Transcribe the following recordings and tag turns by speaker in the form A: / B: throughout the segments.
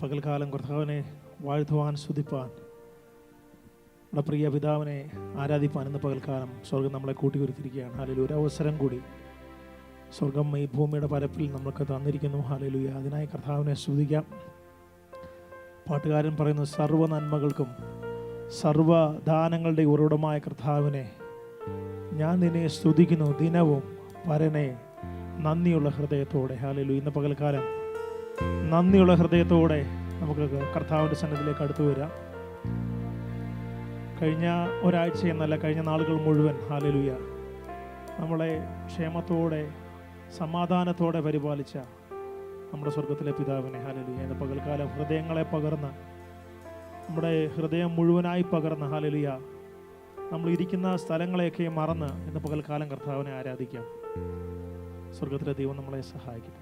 A: പകൽക്കാലം കർത്താവിനെ വാഴ്ത്തുവാൻ, സ്തുതിപ്പാൻ, നമ്മുടെ പ്രിയ പിതാവിനെ ആരാധിപ്പാൻ ഇന്ന് പകൽക്കാലം സ്വർഗം നമ്മളെ കൂട്ടിവരുത്തിയിരിക്കുകയാണ്. ഹല്ലേലൂയ. ഒരു അവസരം കൂടി സ്വർഗം ഈ ഭൂമിയുടെ പരപ്പിൽ നമുക്ക് തന്നിരിക്കുന്നു. ഹല്ലേലൂയ. അതിനായി കർത്താവിനെ സ്തുതിക്കാം. പാട്ടുകാരൻ പറയുന്നു, സർവ്വ നന്മകൾക്കും സർവ്വദാനങ്ങളുടെ ഉറവിടമായ കർത്താവിനെ ഞാൻ നിന്നെ സ്തുതിക്കുന്നു ദിനവും പരനെ നന്ദിയുള്ള ഹൃദയത്തോടെ. ഹല്ലേലൂയ. ഇന്ന് പകൽക്കാലം നന്ദിയുള്ള ഹൃദയത്തോടെ നമുക്ക് കർത്താവിൻ്റെ സന്നിധിയിലേക്ക് അടുത്തു വരാം. കഴിഞ്ഞ ഒരാഴ്ച എന്നല്ല, കഴിഞ്ഞ നാളുകൾ മുഴുവൻ ഹല്ലേലൂയ നമ്മളെ ക്ഷേമത്തോടെ സമാധാനത്തോടെ പരിപാലിച്ച നമ്മുടെ സ്വർഗത്തിലെ പിതാവിനെ ഹല്ലേലൂയ ഇന്ന് പകൽക്കാലം ഹൃദയങ്ങളെ പകർന്ന്, നമ്മുടെ ഹൃദയം മുഴുവനായി പകർന്ന് ഹല്ലേലൂയ നമ്മൾ ഇരിക്കുന്ന സ്ഥലങ്ങളെയൊക്കെ മറന്ന് ഇന്ന് പകൽക്കാലം കർത്താവിനെ ആരാധിക്കാം. സ്വർഗത്തിലെ ദൈവം നമ്മളെ സഹായിക്കട്ടെ.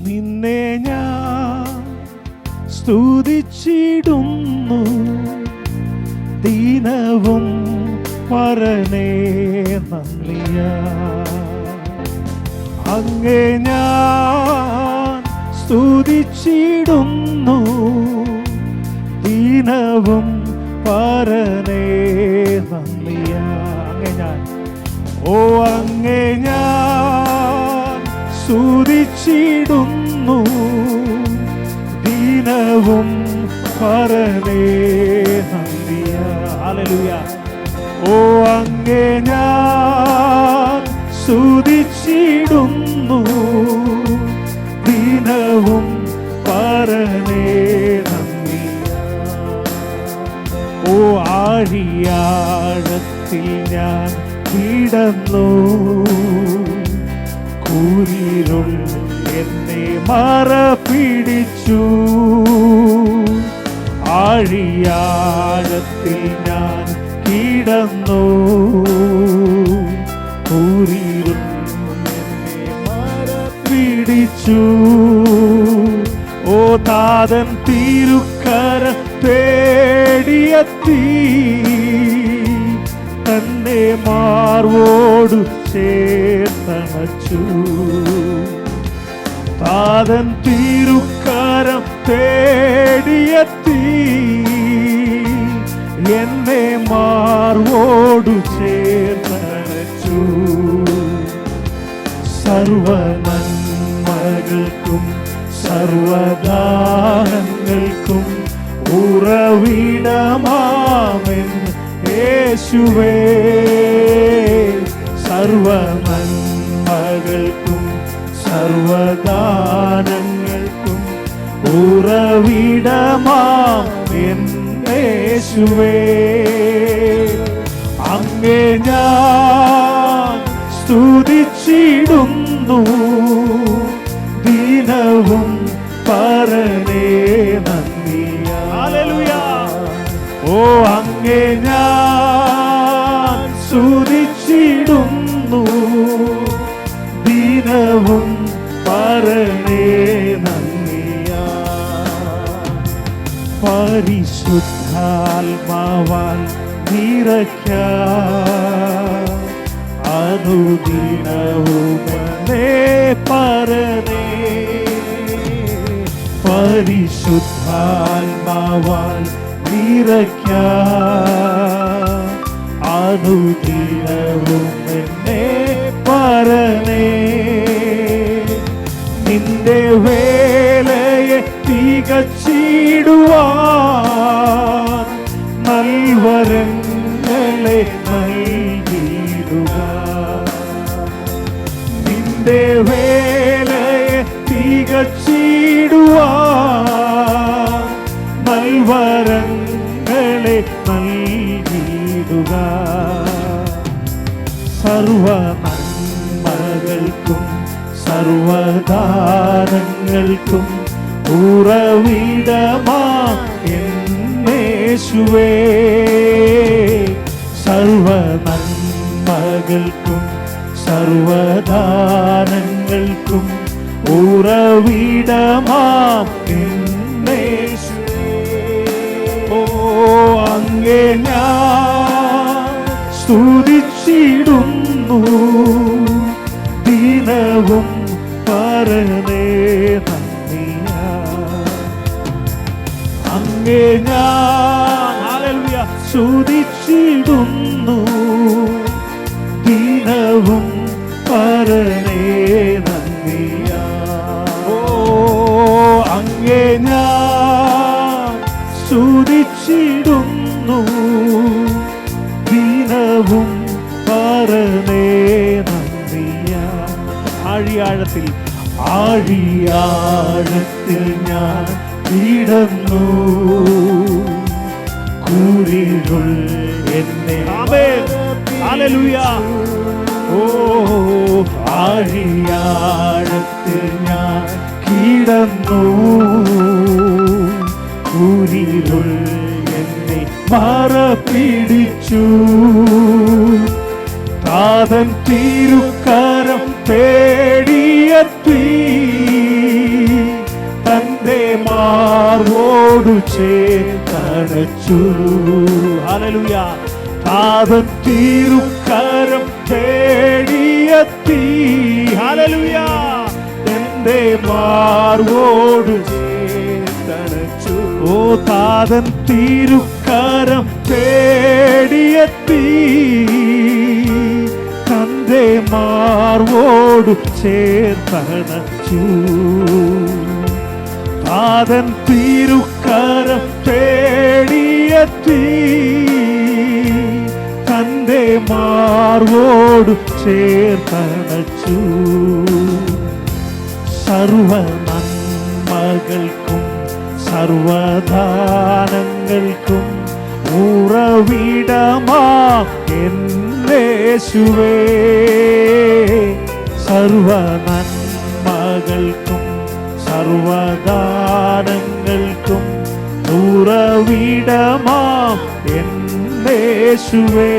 A: നിന്നെ ഞാൻ സ്തുതിച്ചിടുന്നു ദിനവും പരനേ നന്ദിയ. അങ്ങേ ഞാൻ സ്തുതിച്ചിടുന്നു ദിനവും പരനേ നന്ദിയ. അങ്ങേ ഞാൻ അങ്ങേ ഞാൻ സ്തുതിച്ചിടുന്നു ദിനവും പരനേ നന്ദിയ. ഹല്ലേലൂയ. അങ്ങേ ഞാൻ സ്തുതിച്ചിടുന്നു ദിനവും പരനേ നന്ദിയ. ആഴിയാഴത്തിൽ ഞാൻ കിടന്നു, കൂരിരുൾ എന്നെ മറപിടിച്ചു. ആഴിയാഴത്തിൽ ഞാൻ കിടന്നു, കൂരിരുൾ എന്നെ മറപിടിച്ചു. താതൻ തിരുക്കര തേടിയെത്തി, തന്നെ മാർവോടു ചേർത്തണച്ചു. താതൻ തിരുക്കരം തേടിയെത്തി, എന്നെ മാർവോടു ചേർത്തണച്ചു. സർവ നന്മകൾക്കും സർവദാനങ്ങൾക്കും ഉറവിടമാമെൻ യേശുവേ. സർവ നന്മകൾക്കും സർവദാനങ്ങൾക്കും ഉറവിടമാം എൻ യേശുവേ. അങ്ങേ ഞാൻ സ്തുതിച്ചിടുന്നു ദിനവും പരനേ നന്ദിയ. ഹല്ലേലൂയ. അങ്ങേ ഞാൻ സ്തുതിച്ചിടുന്നു ദിനവും പരനേ നന്ദിയ. പരിശുദ്ധാത്മാവാൽ നിറയ്ക്കാൻ അനുദിനവും എന്നെ പരനേ. പരിശുദ്ധാത്മാവാൽ നിറയ്ക്കാൻ അനുദിനവും എന്നെ പരനേ. നിന്റെ വേലയെ തികച്ചിടുവാൻ നൽവരങ്ങളെ നൽകിയിടുക. നിന്റെ വേലയെ തികച്ചിടുവാൻ നൽവരങ്ങളെ നൽകിയിടുക. സർവ നന്മകൾക്കും സർവദാനങ്ങൾക്കും ഉറവിടമാ യേശുവേ. സർവ നന്മകൾക്കും സർവദാനങ്ങൾക്കും ഉറവിടമാം യേശുവേ. ഓ അങ്ങേ ഞാൻ സ്തുതിച്ചിടുന്നു ദിനവും പരനേ നന്ദിയാ. അങ്ങേ ഞാൻ ഹല്ലേലൂയ സ്തുതിച്ചിടുന്നു ദിനവും പരനേ നന്ദിയാ. ഓ അങ്ങേ ഞാൻ സ്തുതിച്ചിടുന്നു ദിനവും പരനേ നന്ദിയാ. ആഴിയാഴത്തിൽ ആഴിയാഴത്തിൽ ഞാൻ കിടന്നു കൂരിരുൾ എന്നെ ഹല്ലേലൂയ. ഓ ആഴിയാഴത്തിൽ ഞാൻ കിടന്നു കൂരിരുൾ എന്നെ മറപിടിച്ചു. താതൻ തിരുക്കരം തേടിയെത്തി തന്റെ മാർവോടു ചേർത്തണച്ചു. ഹല്ലേലൂയ. താതൻ തിരുക്കരം തേടിയെത്തി ഹല്ലേലൂയ എന്റെ മാർവോടു ചേർത്തണച്ചു. ഓ താതൻ തിരുക്കരം തേടിയെത്തി തന്റെ മാർവോടു ചേർത്തണച്ചു. താതൻ തിരുക്കരം തേടിയെത്തി തന്റെ മാർവോടു ചേർത്തണച്ചു. സർവ നന്മകൾക്കും സർവദാനങ്ങൾക്കും ഉറവിടമാ യേശുവേ. സർവ നന്മകൾക്കും സർവദാനങ്ങൾക്കും ഉറവിടമാ യേശുവേ.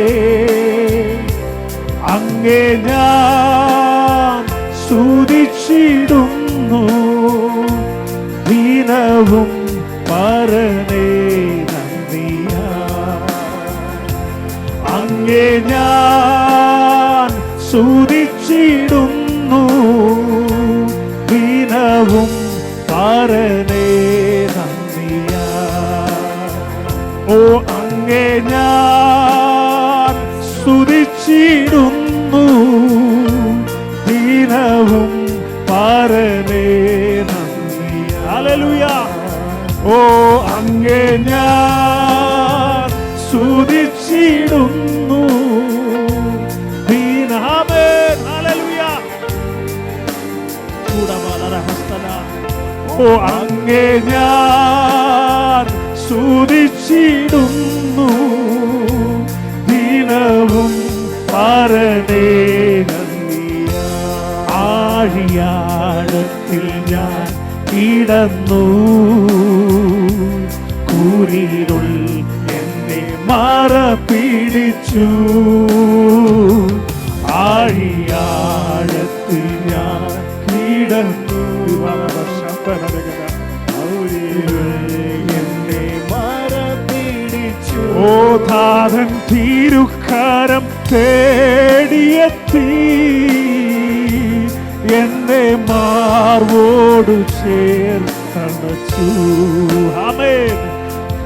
A: അങ്ങേ ഞാൻ സ്തുതിച്ചിടുന്നു ദിനവും പരനേ നന്ദിയാ. അങ്ങേ ഞാൻ സ്തുതിച്ചിടുന്നു ദിനവും പരനേ നന്ദിയാ. ഓ അങ്ങേ ഞാൻ സ്തുതിച്ചിടുന്നു ദിനവും പരനേ നന്ദിയാ. ഹല്ലേലൂയ. ഓ അങ്ങേ ഞാൻ സ്തുതിച്ചിടുന്നു ദിനമേ. ഹല്ലേലൂയ. ഓ അങ്ങേ ഞാൻ സ്തുതിച്ചിടുന്നു ദിനവും പരനേ നന്ദിയാ. ആഴിയാഴത്തിൽ ഞാൻ കിടന്നു കൂരിരുൾ എന്നെ മറപിടിച്ചു. ആഴിയാഴത്തിൽ ഞാൻ കിടന്നു എന്നെ മറപിടിച്ചു. ഓ താതൻ തിരുക്കരം തേടിയെത്തി എന്നെ മാർവോടു ചേർത്തണച്ചു. ആമേൻ.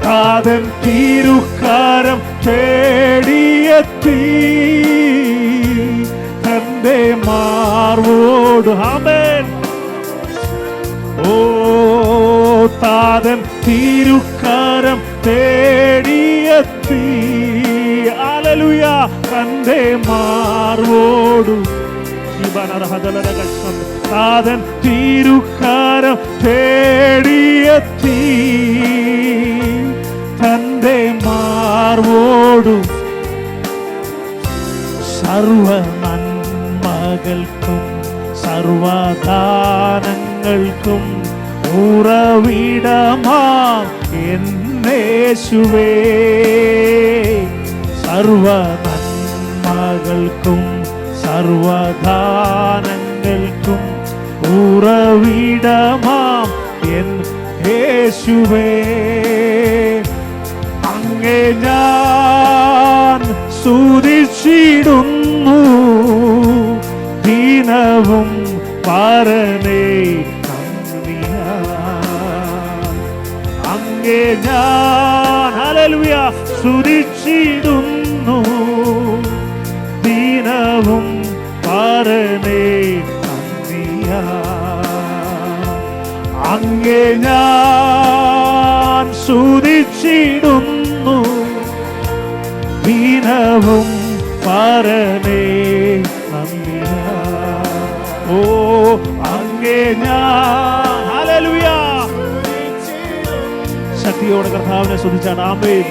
A: താതൻ തിരുക്കരം തേടിയെത്തി തന്റെ മാർവോടു. ആമേൻ. ഓ താതൻ തിരുക്കരം തേടിയെത്തി ഹല്ലേലൂയ തന്റെ മാർവോടു. താതൻ തിരുക്കരം തേടിയെത്തി തന്റെ മാർവോടു. സർവ നന്മകൾക്കും സർവദാനങ്ങൾക്കും ഉറവിടമാം എന്നേശുവേ, സർവ നന്മകൾക്കും സർവദാനങ്ങൾക്കും ഉറവിടമാം എൻ യേശുവേ, അങ്ങേ ഞാൻ സ്തുതിച്ചിടുന്നു ദിനവും പരനേ അങ്ങേ ഞാൻ ഹല്ലേലൂയ സ്തുതിച്ചിടുന്നു ദിനവും പരനേ അങ്ങേ ഞാൻ സ്തുതിച്ചിടുന്നു ദിനവും പരനേ നന്ദിയ. ഓ അങ്ങേ ഞാൻ ഹല്ലേലൂയ ശക്തിയോടെ കർത്താവിനെ സ്തുതിച്ചാണ്. ആമേൻ.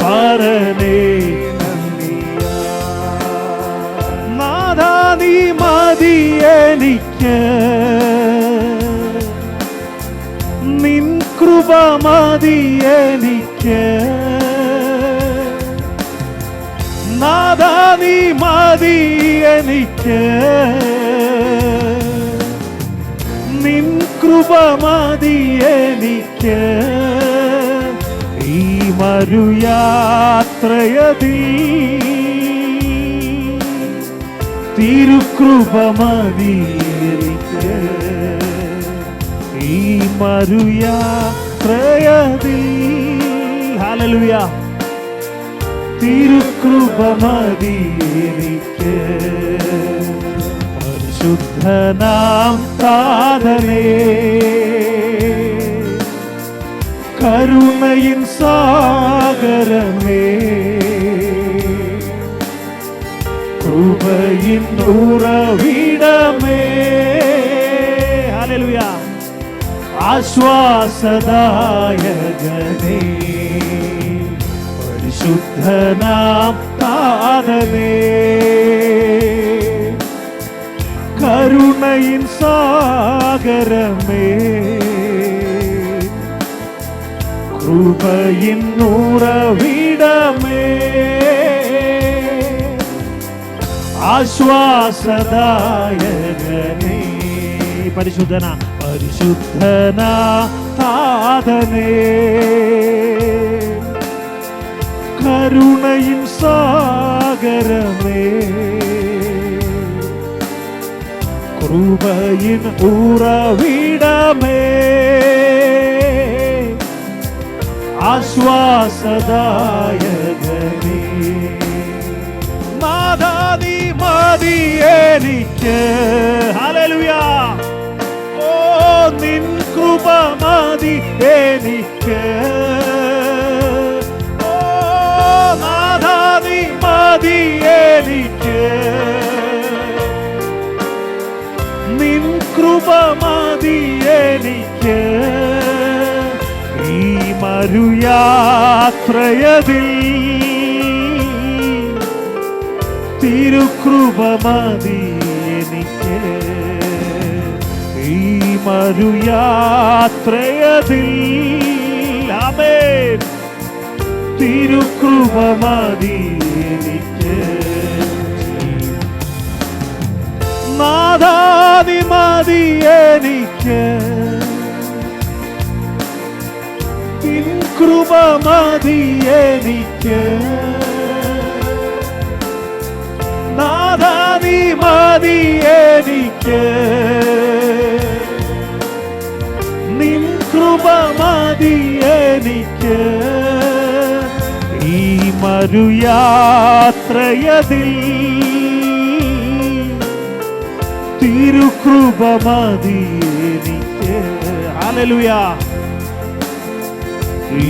A: പരനേ നന്ദിയ. നാഥാ നീ മതി എനിക്ക്, നിൻ കൃപ മതി എനിക്ക്. നാഥാ നീ മതി എനിക്ക്, നിൻ കൃപ മതി എനിക്ക്. ഈ മരുയാത്രയതിൽ തിരുകൃപ മതി എനിക്ക്. ഈ മരുയാത്രയതിൽ ഹല്ലേലൂയ തിരുകൃപ മതി എനിക്ക്. പരിശുദ്ധനാം താതനേ, കരുണയിൻ സാഗരമേ, കൃപയിൻ ഉറവിടമേ, ഹല്ലേലൂയ ആശ്വാസദായകനേ, പരിശുദ്ധനാം താതനേ, കരുണയിൻ സാഗരമേ, കൃപയിൻ ഉറവിടമേ, ആശ്വാസദായകനേ, പരിശുദ്ധന പരിശുദ്ധനാ താതനേ, കരുണയിൻ സാഗരമേ, കൃപയിൻ ഉറവിടമേ, ആശ്വാസദായകനേ. നാഥാ നീ മതി എനിക്ക്, ഹല്ലേലൂയ. ഓ നിൻ കൃപ മതി എനിക്ക്. ഓ നാഥാ നീ മതി എനിക്ക്, നിൻ കൃപ മതി എനിക്ക്. ഈ മരുയാത്രയതിൽ തിരുകൃപ മതി എനിക്ക്. ഈ മരുയാത്രയതിൽ ആമേൻ തിരുകൃപ മതി എനിക്ക്. നാഥാ നീ മതി എനിക്ക്, നിൻ കൃപ മതി എനിക്ക്. നാഥാ നീ മതി എനിക്ക്, നിൻ കൃപ മതി എനിക്ക്. ഈ മരുയാത്രയതിൽ തിരുകൃപ മതി എനിക്ക്. ഹല്ലേലൂയ. ഈ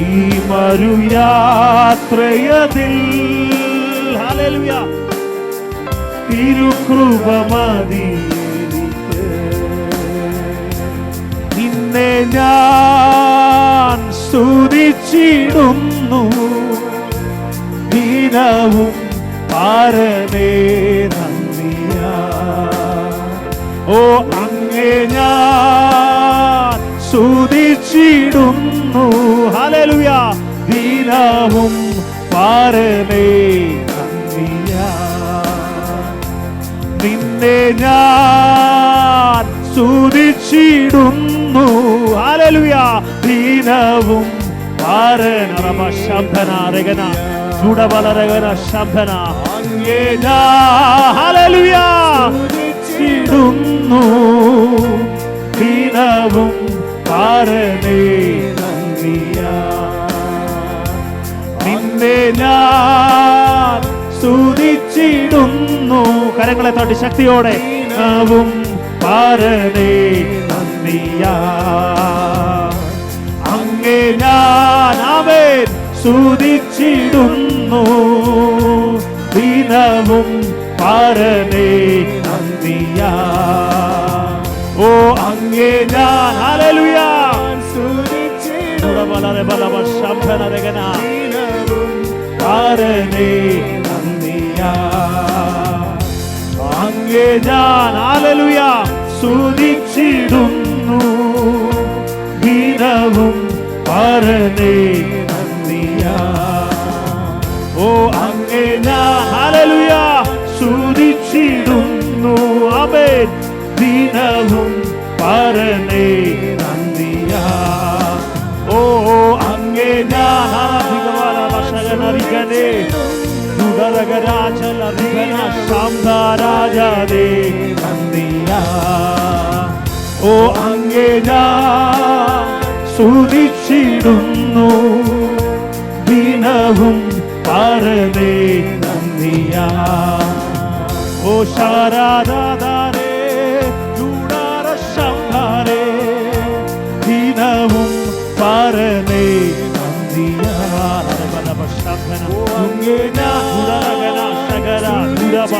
A: മരുയാത്രയതിൽ ഹല്ലേലൂയ തിരുകൃപ മതി എനിക്ക്. നിന്നെ ഞാൻ സ്തുതിച്ചിടുന്നു ദിനവും പരനേ നന്ദിയ. ഓ അങ്ങേ ഞാൻ സുതിച്ചിടുന്നു. ഹല്ലേലൂയ. ദിനവും പാരമേ നന്ദിയാ, നിന്നെ ഞാൻ സ്തുതിച്ചിടുന്നു. ഹല്ലേലൂയ. ദിനവും പാരനറമ ശബ്ദനാരകന ചുടവലരകന ശബ്ദന അങ്ങേ ഞാൻ ഹല്ലേലൂയ സ്തുതിച്ചിടുന്നു. ദിനവും പാരമേ നന്ദിയാ, നിന്നെ ഞാൻ സ്തുതിച്ചിടുന്നു. കരങ്ങളെ തട്ടി ശക്തിയോടെ ദിനവും പാരമേ നന്ദിയാ, അങ്ങേ ഞാൻ ആമേൻ സ്തുതിച്ചിടുന്നു. ദിനവും പാരമേ നന്ദിയാ, ഓ അങ്ങേ ഞാൻ ഹല്ലേലൂയ സ്തുതിച്ചിടുന്നു. പാരമേ നന്ദിയാ, അങ്ങേ ഞാൻ ഹല്ലേലൂയ സ്തുതിച്ചിടുന്നു. ദിനവും പാരമേ നന്ദിയാ, ഓ അങ്ങേ ഞാൻ ഹല്ലേലൂയ സ്തുതിച്ചിടുന്നു. ആമേൻ. ദിനവും പാരമേ നന്ദിയാ, ഓ അങ്ങേ ഞാൻ ഹല്ലേലൂയ ശാന്താരാജാദേ നന്ദിയാ, ഓ അങ്ങേ ഞാൻ സ്തുതിച്ചിടുന്നു. ദിനവും പാരമേ നന്ദിയാ, ഓ ശാരാദാരേ ചൂടാര ശാന്താരേ ദിനവും പാരമേ നന്ദിയാ, ഓ അങ്ങേ ഞാൻ ശകര ദുരബ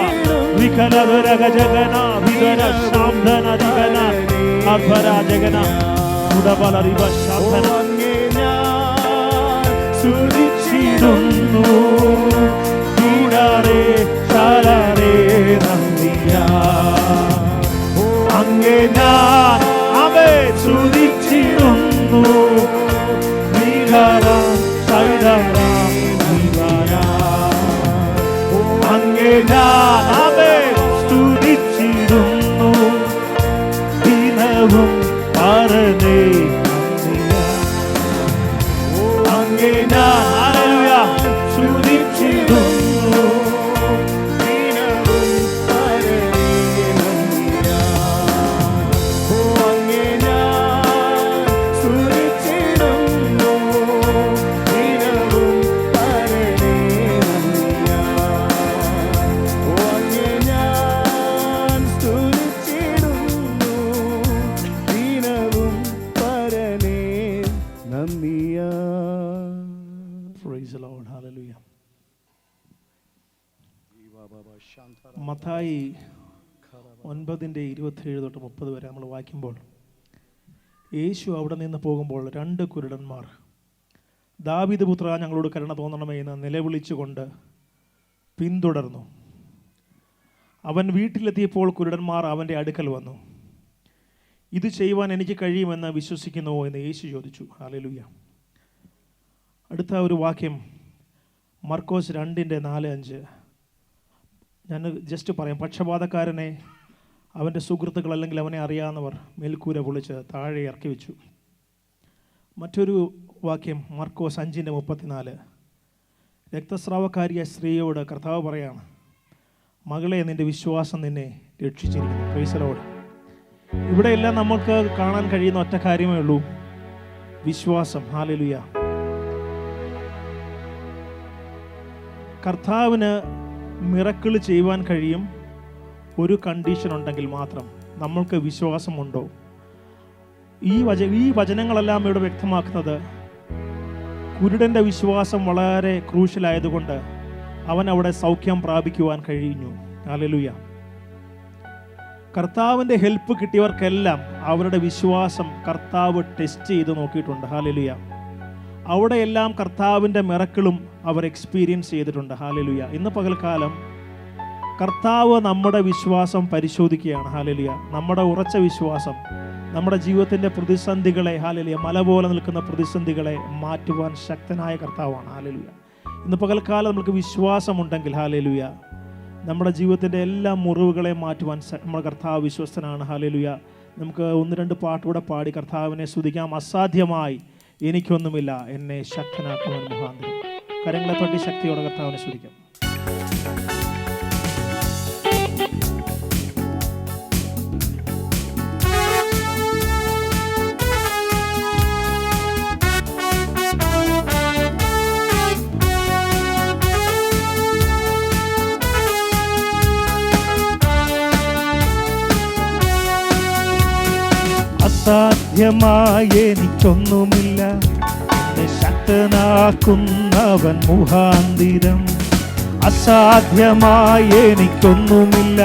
A: വികലരഗ ജഗന വിദര ശാന്തന ദിഗന അധ്വര ജഗന ഉടബല റിവ ശാന്തന അങ്ങേ ഞാൻ സ്തുതിച്ചിടുന്നു. ചൂടാരേ ശാരേ നന്ദിയാ, ഓ അങ്ങേ ഞാൻ ആമേൻ സ്തുതിച്ചിടുന്നു. വികര ശൈദര അങ്ങേ ഞാൻ ആമേൻ സ്തുതിച്ചിടുന്നു. ദിനവും പാരമേ നന്ദിയാ, ഓ അങ്ങേ ഞാൻ ഹല്ലേലൂയ സ്തുതിച്ചിടുന്നു. ദിനവും പാരമേ നന്ദിയാ, ഓ അങ്ങേ ഞാൻ സ്തുതിച്ചിടുന്നു. ദിനവും പാരമേ നന്ദിയാ, ഓ അങ്ങേ ഞാൻ സ്തുതിച്ചിടുന്നു. ദിനവും പാരമേ നന്ദിയാ. Praise the Lord. Hallelujah. Mathai 9:27-30 വരെ നമ്മൾ വായിക്കുമ്പോൾ യേശു അവിടെ നിന്ന് പോകുമ്പോൾ 2 കുരുടന്മാർ ദാവീദ് പുത്രാ ഞങ്ങളോട് കരുണ തോന്നണമേ എന്ന് നിലവിളിച്ചുകൊണ്ട് പിന്തുടർന്നു. അവൻ വീട്ടിലെത്തിയപ്പോൾ കുരുടന്മാർ അവൻ്റെ അടുക്കൽ വന്നു. ഇത് ചെയ്യുവാൻ എനിക്ക് കഴിയുമെന്ന് വിശ്വസിക്കുന്നുവോ എന്ന് യേശു ചോദിച്ചു. ഹല്ലേലൂയ. അടുത്ത ഒരു വാക്യം മർക്കോസ് 2:4-5. ഞാൻ ജസ്റ്റ് പറയാം. പക്ഷപാതക്കാരനെ അവൻ്റെ സുഹൃത്തുക്കൾ അല്ലെങ്കിൽ അവനെ അറിയാവുന്നവർ മേൽക്കൂര പൊളിച്ച് താഴെ ഇറക്കി വെച്ചു. മറ്റൊരു വാക്യം മർക്കോസ് 5:34. രക്തസ്രാവക്കാരിയ സ്ത്രീയോട് കർത്താവ് പറയാണ്, മകളെ നിൻ്റെ വിശ്വാസം നിന്നെ രക്ഷിച്ചിരിക്കുന്നു. Praise the Lord. ഇവിടെയെല്ലാം നമുക്ക് കാണാൻ കഴിയുന്ന ഒറ്റ കാര്യമേ ഉള്ളൂ, വിശ്വാസം. ഹല്ലേലൂയ. കർത്താവിന് മിറക്കിൾ ചെയ്യുവാൻ കഴിയും ഒരു കണ്ടീഷൻ ഉണ്ടെങ്കിൽ മാത്രം. നമ്മൾക്ക് വിശ്വാസമുണ്ടോ? ഈ വചനങ്ങളെല്ലാം ഇവിടെ വ്യക്തമാക്കുന്നത് കുരുടൻ്റെ വിശ്വാസം വളരെ ക്രൂഷ്യലായതുകൊണ്ട് അവൻ അവിടെ സൗഖ്യം പ്രാപിക്കുവാൻ കഴിഞ്ഞു. ഹല്ലേലൂയ. കർത്താവിൻ്റെ ഹെൽപ്പ് കിട്ടിയവർക്കെല്ലാം അവരുടെ വിശ്വാസം കർത്താവ് ടെസ്റ്റ് ചെയ്ത് നോക്കിയിട്ടുണ്ട്. ഹല്ലേലൂയ. അവിടെയെല്ലാം കർത്താവിൻ്റെ മിറക്കിളും അവർ എക്സ്പീരിയൻസ് ചെയ്തിട്ടുണ്ട്. ഹല്ലേലൂയ. ഇന്ന് പകൽക്കാലം കർത്താവ് നമ്മുടെ വിശ്വാസം പരിശോധിക്കുകയാണ്. ഹല്ലേലൂയ. നമ്മുടെ ഉറച്ച വിശ്വാസം നമ്മുടെ ജീവിതത്തിൻ്റെ പ്രതിസന്ധികളെ ഹല്ലേലൂയ, മല പോലെ നിൽക്കുന്ന പ്രതിസന്ധികളെ മാറ്റുവാൻ ശക്തനായ കർത്താവാണ്. ഹല്ലേലൂയ. ഇന്ന് പകൽക്കാലം നമുക്ക് വിശ്വാസമുണ്ടെങ്കിൽ ഹല്ലേലൂയ, നമ്മുടെ ജീവിതത്തിൻ്റെ എല്ലാ മുറിവുകളെ മാറ്റുവാൻ നമ്മുടെ കർത്താവ് വിശ്വസ്തനാണ്. ഹല്ലേലൂയ. നമുക്ക് 1-2 പാട്ടുകൂടെ പാടി കർത്താവിനെ സ്തുതിക്കാം. അസാധ്യമായി എനിക്കൊന്നുമില്ല, എന്നെ ശക്തനാക്കുവാൻ മുഖാന്തരം. കരങ്ങളെ തൊട്ടി ശക്തിയോടെ കർത്താവിനെ സ്തുതിക്കാം. അസാധ്യമായി എനിക്കൊന്നുമില്ല, എന്നെ ശക്തനാക്കുന്നവൻ മുഖാന്തിരം. അസാധ്യമായി എനിക്കൊന്നുമില്ല,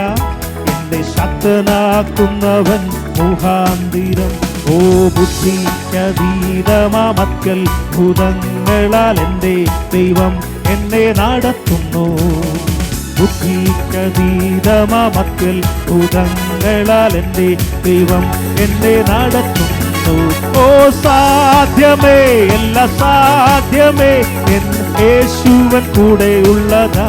A: എന്നെ ശക്തനാക്കുന്നവൻ മുഖാന്തിരം. ഓ ബുദ്ധിക്കതീതമാമക്കൽ ഭൂതങ്ങളാൽ എൻ്റെ ദൈവം എന്നെ നടത്തുന്നു. ബുദ്ധിക്കതീതമാമക്കൽ ഭൂതങ്ങളാൽ എൻ്റെ ദൈവം എന്നെ നടത്തുന്നു. ഓ സാധ്യമേ, എല്ലാം സാധ്യമേ, എൻ യേശുവൻ കൂടെ ഉള്ളതാ.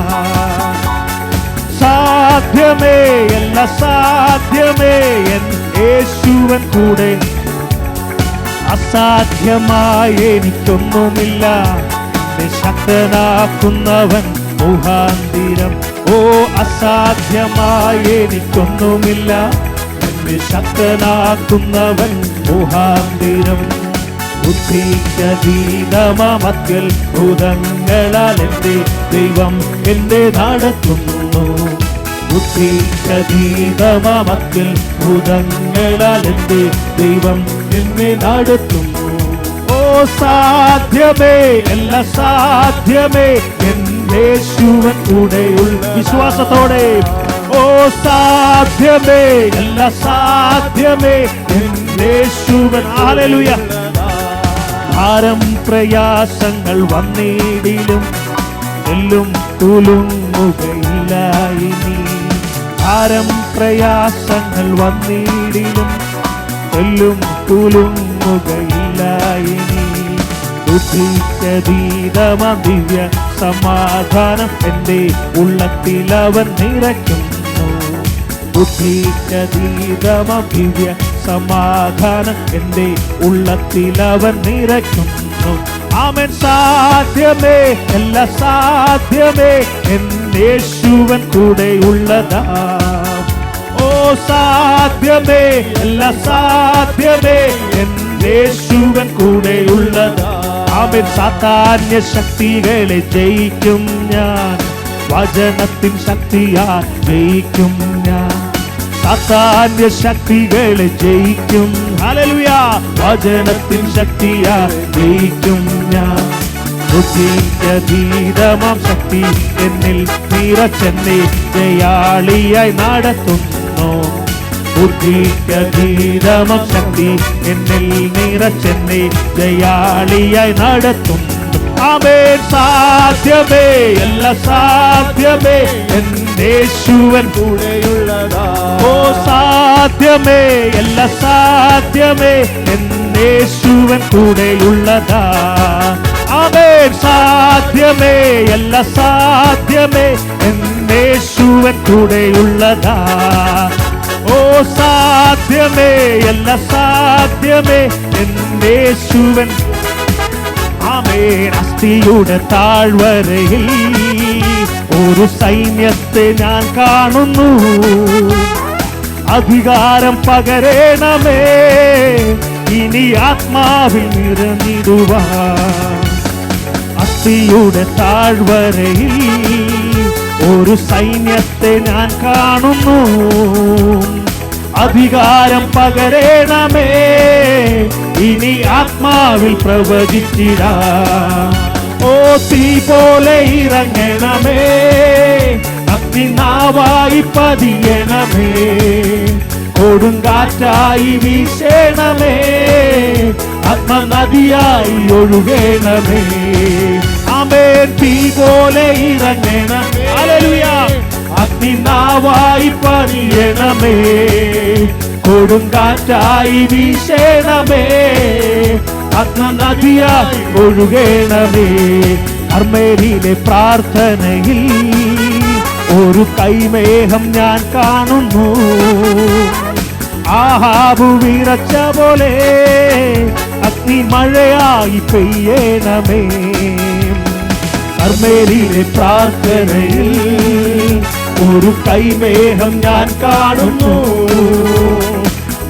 A: സാധ്യമേ, എല്ലാം സാധ്യമേ, എൻ യേശുവൻ കൂടെ. അസാധ്യമായി എനിക്കൊന്നുമില്ല, എന്നെ ശക്തനാക്കുന്നവൻ മുഖാന്തിരം. ഓ അസാധ്യമായി എനിക്കൊന്നുമില്ല, എന്നെ ശക്തനാക്കുന്നവൻ മുഖാന്തിരം. ബുദ്ധിക്കതീതമാമക്കൽ ഭൂതങ്ങളാൽ എൻ്റെ ദൈവം എന്നെ നടത്തുന്നു. ബുദ്ധിക്കതീതമാമക്കൽ ഭൂതങ്ങളാൽ എൻ്റെ ദൈവം എന്നെ നടത്തുന്നു. ഓ സാധ്യമേ, എല്ലാം സാധ്യമേ, എൻ യേശുവൻ കൂടെയുള്ള. വിശ്വാസത്തോടെ ഓ സാധ്യമേ, എല്ലാം സാധ്യമേ, എൻ യേശുവൻ. ഹല്ലേലൂയ. ഭാരം പ്രയാസങ്ങൾ വന്നിടിലും എല്ലും കുലുങ്ങുകയില്ല ഇനി. ഭാരം പ്രയാസങ്ങൾ വന്നിടിലും എല്ലും കുലുങ്ങുകയില്ല ഇനി. ബുദ്ധിക്കതീതമാം ദിവ്യ സമാധാനം എൻ്റെ ഉള്ളത്തിൽ അവൻ നിറയ്ക്കുന്നു. ബുദ്ധിക്കതീതമാം ദിവ്യ സമാധാനം എൻ്റെ ഉള്ളത്തിൽ അവൻ നിറയ്ക്കുന്നു. ആമേൻ. സാധ്യമേ, എല്ലാം സാധ്യമേ, എൻ യേശുവൻ കൂടെ ഉള്ളതാ. ഓ സാധ്യമേ, എല്ലാം സാധ്യമേ, എൻ യേശുവൻ കൂടെ ഉള്ളതാ. ആമേൻ. സാത്താന്യ ശക്തികളെ ജയിക്കും ഞാൻ, വചനത്തിൻ ശക്തിയാൽ ജയിക്കും ഞാൻ. സാത്താന്യ ശക്തികളെ ജയിക്കും. ഹല്ലേലൂയ. വചനത്തിൻ ശക്തിയാൽ ജയിക്കും ഞാൻ. ബുദ്ധിക്കതീതമാം ശക്തി എന്നിൽ നിറച്ചെന്നെ ജയാളിയായി നടത്തുന്നു. ബുദ്ധിക്കതീതമാം ശക്തി എന്നിൽ നിറച്ചെന്നെ ജയാളിയായി നടത്തുന്നു. ആമേൻ. സാധ്യമേ, എല്ലാം സാധ്യമേ, എൻ യേശുവൻ കൂടെയുള്ളതാ. ഓ സാധ്യമേ, എല്ലാം സാധ്യമേ, എൻ യേശുവൻ കൂടെയുള്ളതാ. ആമേൻ. സാധ്യമേ, എല്ലാം സാധ്യമേ, എൻ യേശുവൻ കൂടെയുള്ളതാ. ഓ സാധ്യമേ, എല്ലാം സാധ്യമേ, എൻ യേശുവൻ. ആമേൻ. അസ്ഥിയുടെ താഴ്വരയിൽ ഒരു സൈന്യത്തെ ഞാൻ കാണുന്നു. അധികാരം പകരണമേ, ഇനി ആത്മാവിൽ നിറഞ്ഞിടുവാൻ. അസ്ഥിയുടെ താഴ്വരയിൽ ഒരു സൈന്യത്തെ ഞാൻ കാണുന്നു. അധികാരം പകരണമേ, ഇനി ആത്മാവിൽ പ്രവചിച്ചിടാം. ഓ തീ പോലെ ഇറങ്ങണമേ, അഗ്നിനാവായി പതിയണമേ, കൊടുങ്കാറ്റായി വീശണമേ, ആത്മനദിയായി ഒഴുകണമേ. ആമേൻ. തീ പോലെ ഇറങ്ങണമേ. ഹല്ലേലൂയ. അഗ്നിനാവായി പതിയണമേ, കൊടുങ്കാറ്റായി വീശേണമേ, നദിയായി ഒഴുകേണമേ. കർമ്മേലിലെ പ്രാർത്ഥനയിൽ ഒരു കൈമേഘം ഞാൻ കാണുന്നു. ആഹാബു വിറച്ച പോലെ അഗ്നിമഴയായി പെയ്യണമേ. കർമ്മേലിലെ പ്രാർത്ഥനയിൽ ഒരു കൈമേഘം ഞാൻ കാണുന്നു.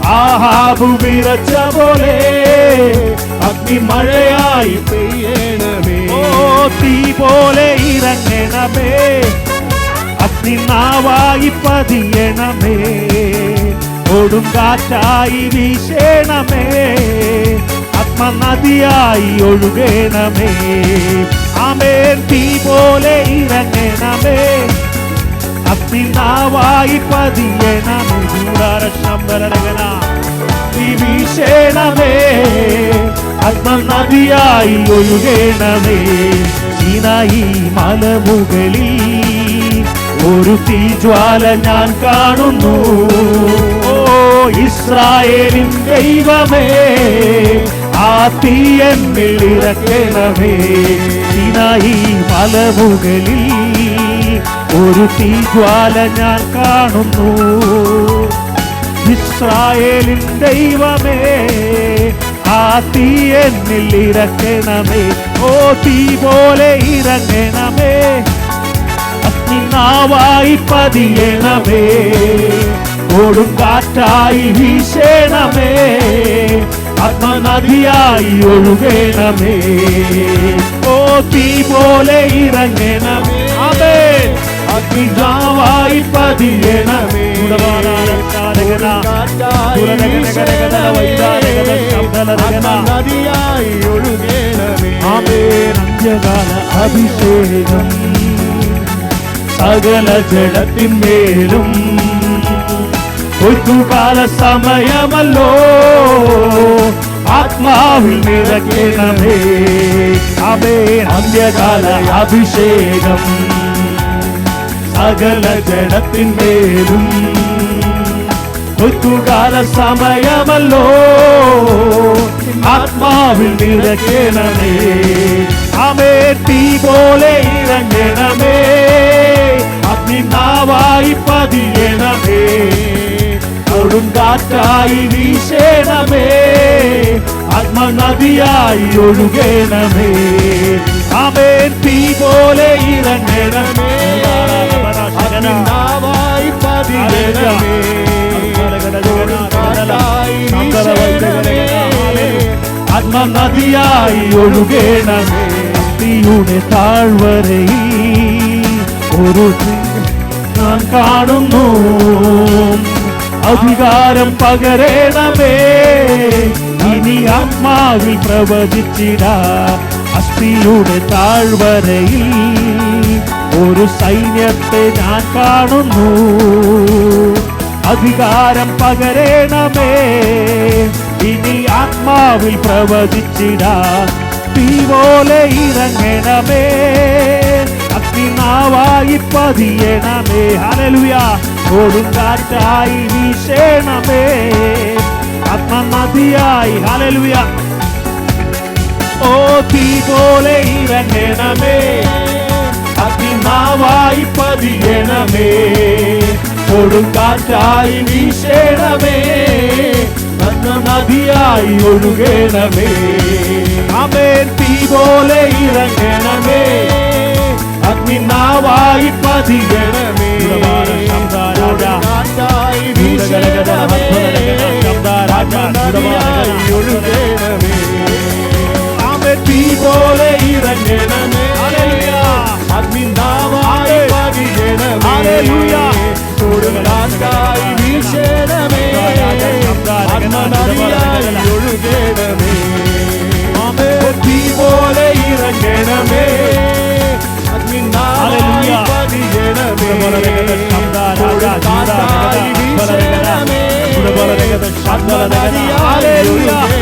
A: ആഹാബു വിറച്ച പോലെ അഗ്നിമഴയായി പെയ്യണമേ. ഓ തീ പോലെ ഇറങ്ങണമേ, അഗ്നിനാവായി പതിയണമേ. കൊടുങ്കാറ്റായി വീശേണമേ, ആത്മനദിയായി ഒഴുകണമേ. ആമേൻ. തീ പോലെ ഇറങ്ങണമേ, അഗ്നിനാവായി പതിയണമേ. ശമ്പരകന തീ വീശേണമേ, ആത്മനദിയായി ഒഴുകണമേ. സീനായി മലമുകളിൽ ഒരു തീജ്വാല ഞാൻ കാണുന്നു. ഓ ഇസ്രായേലിൻ ദൈവമേ, ആ തീ എന്നിൽ ഇറക്കണമേ. സീനായി മലമുകളിൽ ഒരു തീജ്വാല ഞാൻ കാണുന്നു. ഇസ്രായേലിൻ ദൈവമേ, ആ തീ എന്നിൽ ഇറക്കണമേ. ഓ തീ പോലെ ഇറങ്ങണമേ, അഗ്നിനാവായി പതിയണമേ. കൊടുങ്കാറ്റായി വീശേണമേ, ആത്മനദിയായി ഒഴുകണമേ. ഓ തീ പോലെ ഇറങ്ങണമേ, അഗ്നിനാവായി പതിയണമേ. നദിയായി ഒഴുകണമേ. അന്ത്യകാല അഭിഷേകം സകല ജഡത്തിന്മേലും കൊയ്ത്തുകാല സമയമല്ലോ, ആത്മാവിൽ നിറയ്ക്കണമേ. ആമേൻ. അന്ത്യകാല അഭിഷേകം സകല ജഡത്തിന്മേലും കൊയ്ത്തുകാല സമയമല്ലോ, ആത്മാവിൽ നിറയ്ക്കണമേ. ആമേൻ. തീ പോലെ ഇറങ്ങണമേ, അഗ്നിനാവായി പതിയണമേ. കൊടുങ്കാറ്റായി വീശേണമേ, ആത്മനദിയായി ഒഴുകണമേ. ആമേൻ. തീ പോലെ ഇറങ്ങണമേ, അഗ്നിനാവായി പതിയണമേ. ആത്മനദിയായി ഒഴുകണമേ. തീയുടെ താഴ്വരയിൽ ഒരു ഞാൻ കാണുന്നു. അധികാരം പകരണമേ, ഇനി ആത്മാവിൽ പ്രവചിച്ചിടാ. അസ്ഥിയുടെ താഴ്വരയിൽ ഒരു സൈന്യത്തെ ഞാൻ കാണുന്നു. അധികാരം പകരണമേ, ഇനി ആത്മാവിൽ പ്രവചിച്ചിടാ. തീ പോലെ ഇറങ്ങണമേ, അഗ്നിനാവായി പതിയണമേ. ഹല്ലേലൂയ. കൊടുങ്കാറ്റായി വീശേണമേ, ആത്മനദിയായി. ഹല്ലേലൂയ. ഓ തീ പോലെ ഇറങ്ങണമേ, അഗ്നിനാവായി പതിയണമേ. കൊടുങ്കാറ്റായി വീശേണമേ, നദിയായി ഒഴുകണമേ. ആമേൻ. തീ പോലെ ഇറങ്ങണമേ, അഗ്നിനാവായി പതിയണമേ. കൊടുങ്കാറ്റായി വീശേണമേ, നദിയായി ഒഴുകണമേ. ആമേൻ. തീ പോലെ ഇറങ്ങണമേ, അഗ്നിനാവായി പതിയണമേ. കൊടുങ്കാറ്റായി വീശേണമേ, നദിയായി ഒഴുകണമേ. ആമേൻ. തീ പോലെ ഇറങ്ങണമേ, അഗ്നിനാവായി പതിയണമേ. കൊടുങ്കാറ്റായി വീശേണമേ, നദിയായി ഒഴുകണമേ.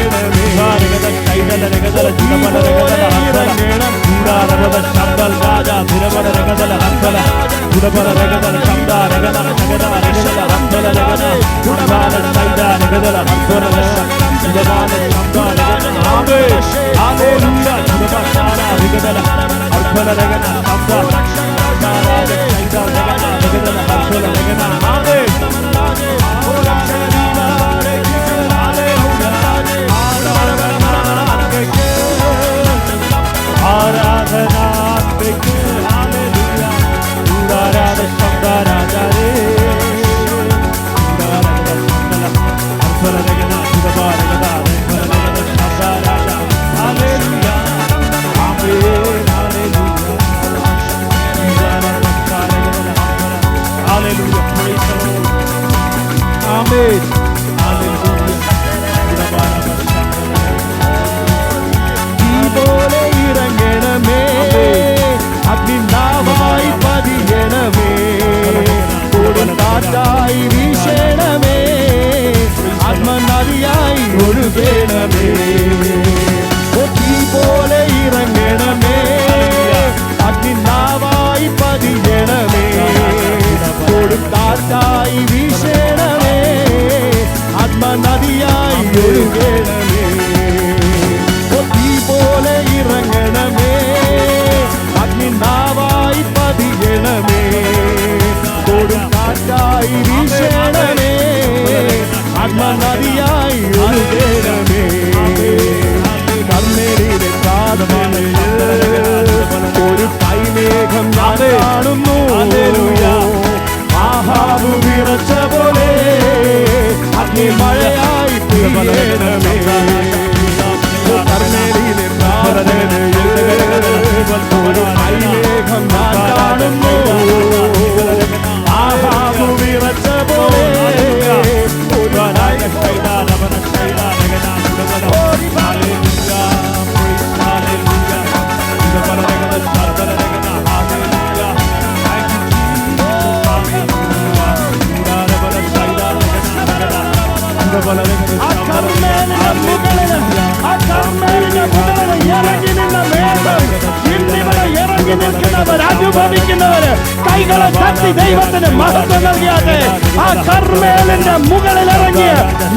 B: അനുഭവിക്കുന്നവര് കൈകളെ തട്ടി ദൈവത്തിന് മഹത്വം നൽകിയാട്ടെ. ആ കർമ്മേലിന്റെ മുകളിൽ ഇറങ്ങിയ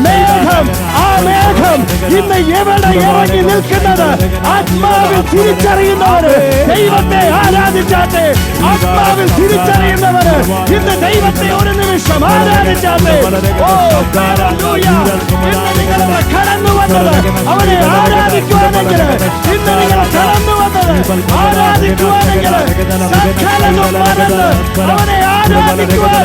B: മേഘം, ആ മേഘം ഇന്ന് എവിടെ ഇറങ്ങി നിൽക്കുന്നത്? ആത്മാവിൽ തിരിച്ചറിയുന്നവര് ദൈവത്തെ ആരാധിച്ചാട്ടെ. ആത്മാവിൽ തിരിച്ചറിയുന്നവര് ഇന്ന് ദൈവത്തെ ഒരു നിമിഷം ആരാധിച്ചാട്ടെ. ഓ ഹല്ലേലൂയ! ഇന്ന് നിങ്ങൾ കടന്നു വന്നത് അവനെ ആരാധിക്കുവാനെങ്കിൽ, ഇന്ന് നിങ്ങൾ കടന്നു വന്നത് ആരാധിക്കുവാനെങ്കിൽ സകലതും മറന്ന് അവനെ ആരാധിക്കുവാൻ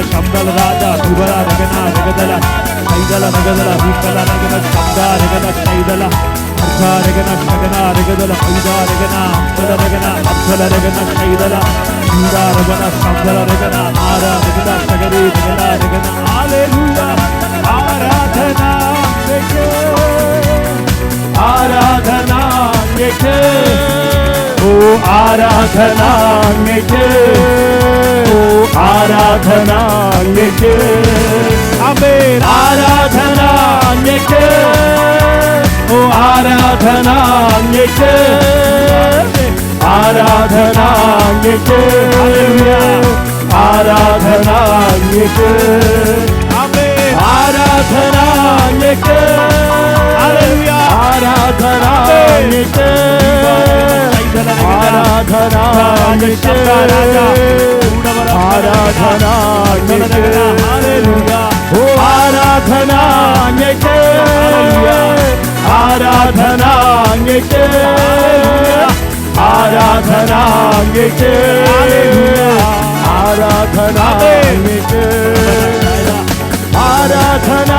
B: ആരാധന ഓ ആരാധന ഓ ആരാധന ആമേൻ ആരാധന ഓ ആരാധന ആരാധന ആരാധന ആമേൻ ആരാധന ആരാധന ആരാധന ഓ ആരാധന ആരാധന ആരാധന ആരാധന ആരാധന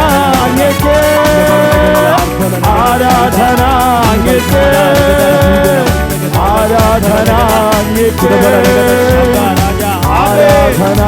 B: ആരാധന ആരാധന ആരാധന